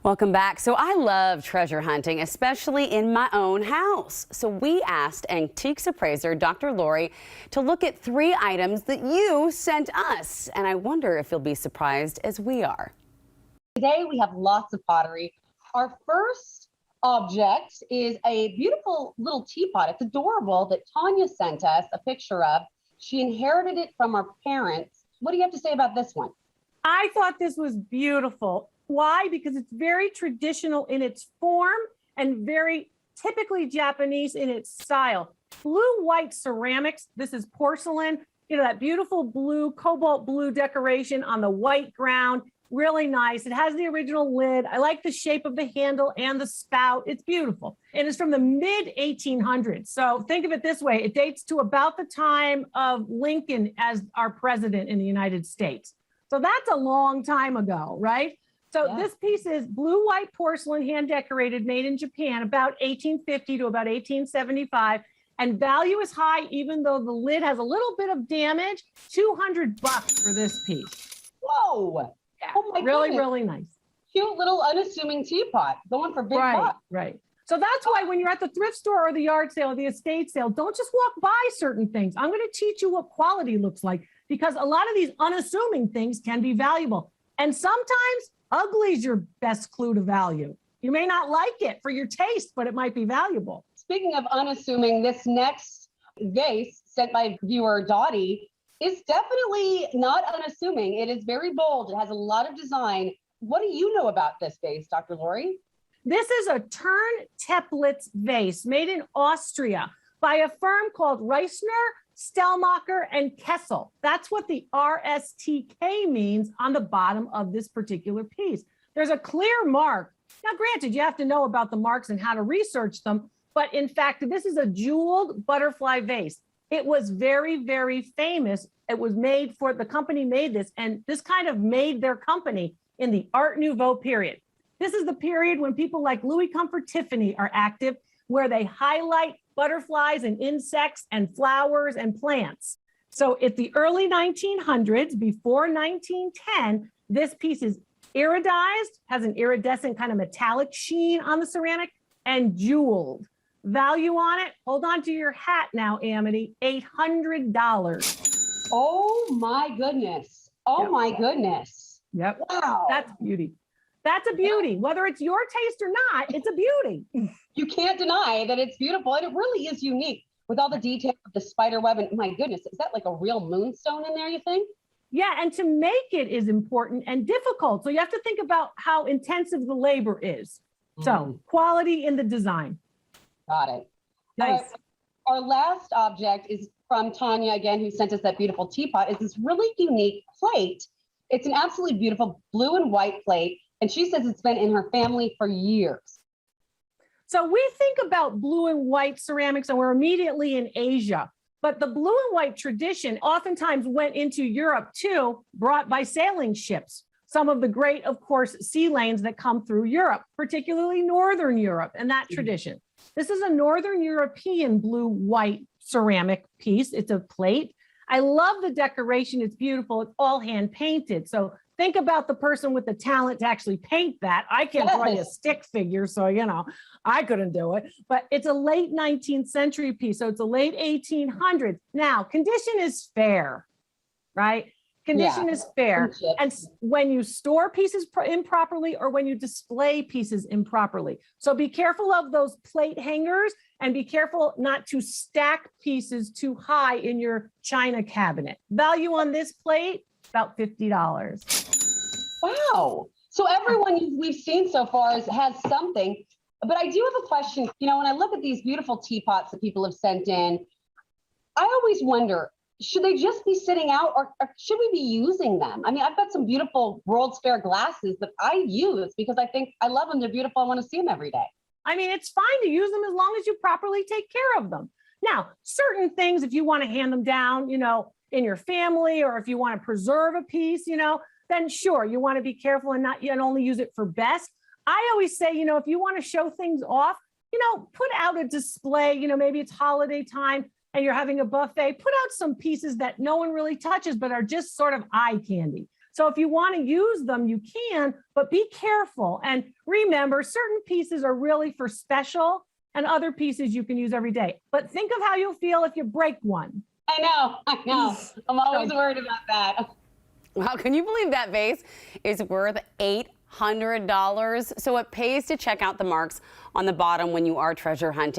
Welcome back. So I love treasure hunting, especially in my own house. So we asked antiques appraiser Dr. Lori to look at 3 items that you sent us. And I wonder if you'll be surprised as we are. Today we have lots of pottery. Our first object is a beautiful little teapot. It's adorable that Tanya sent us a picture of. She inherited it from our parents. What do you have to say about this one? I thought this was beautiful. Why? Because it's very traditional in its form and very typically Japanese in its style. Blue-white ceramics. This is porcelain. You know, that beautiful blue, cobalt blue decoration on the white ground. Really nice. It has the original lid. I like the shape of the handle and the spout. It's beautiful. And it's from the mid-1800s. So think of it this way. It dates to about the time of Lincoln as our president in the United States. So that's a long time ago, right? So yeah. This piece is blue-white porcelain, hand-decorated, made in Japan, about 1850 to about 1875. And value is high, even though the lid has a little bit of damage. $200 for this piece. Whoa! Yeah, oh my really, goodness. really nice. Cute little unassuming teapot, going for big bucks. Right. So that's why when you're at the thrift store or the yard sale or the estate sale, don't just walk by certain things. I'm going to teach you what quality looks like, because a lot of these unassuming things can be valuable. And sometimes ugly is your best clue to value. You may not like it for your taste, but it might be valuable. Speaking of unassuming, this next vase sent by viewer Dottie is definitely not unassuming. It is very bold. It has a lot of design. What do you know about this vase, Dr. Lori? This is a Turn-Teplitz vase made in Austria by a firm called Reissner, Stellmacher, and Kessel. That's what the RSTK means on the bottom of this particular piece. There's a clear mark. Now, granted, you have to know about the marks and how to research them, but in fact, this is a jeweled butterfly vase. It was very, very famous. It was made for, the company made this, and this kind of made their company in the Art Nouveau period. This is the period when people like Louis Comfort Tiffany are active, where they highlight butterflies and insects and flowers and plants. So at the early 1900s, before 1910, this piece is iridized, has an iridescent kind of metallic sheen on the ceramic, and jeweled. Value on it, hold on to your hat now, Amity, $800. Oh my goodness. Oh yep. My goodness. Yep. Wow. That's beauty. That's a beauty. Whether it's your taste or not, it's a beauty. You can't deny that it's beautiful, and it really is unique with all the detail of the spider web. And my goodness, is that like a real moonstone in there, you think? Yeah, and to make it is important and difficult. So you have to think about how intensive the labor is. So quality in the design. Got it. Nice. Our last object is from Tanya again, who sent us that beautiful teapot. Is this really unique plate. It's an absolutely beautiful blue and white plate. And she says it's been in her family for years. So we think about blue and white ceramics and we're immediately in Asia. But the blue and white tradition oftentimes went into Europe too, brought by sailing ships. Some of the great, of course, sea lanes that come through Europe, particularly Northern Europe and that tradition. This is a Northern European blue-white ceramic piece. It's a plate. I love the decoration. It's beautiful. It's all hand painted. So think about the person with the talent to actually paint that. I can't draw you a stick figure, so, you know, I couldn't do it. But it's a late 19th century piece, so it's a late 1800s. Now, condition is fair, right? Condition is fair. And when you store pieces improperly or when you display pieces improperly. So be careful of those plate hangers and be careful not to stack pieces too high in your china cabinet. Value on this plate, about $50. Wow. So everyone we've seen so far has something, but I do have a question. You know, when I look at these beautiful teapots that people have sent in, I always wonder, should they just be sitting out or should we be using them? I mean, I've got some beautiful World's Fair glasses that I use because I think I love them. They're beautiful. I want to see them every day. I mean, it's fine to use them as long as you properly take care of them. Now, certain things, if you want to hand them down, you know, in your family, or if you want to preserve a piece, you know, then sure, you want to be careful and only use it for best. I always say, you know, if you want to show things off, you know, put out a display, you know, maybe it's holiday time and you're having a buffet, put out some pieces that no one really touches, but are just sort of eye candy. So if you want to use them, you can, but be careful and read remember, certain pieces are really for special and other pieces you can use every day. But think of how you'll feel if you break one. I know. I'm always worried about that. Wow, can you believe that vase is worth $800? So it pays to check out the marks on the bottom when you are treasure hunting.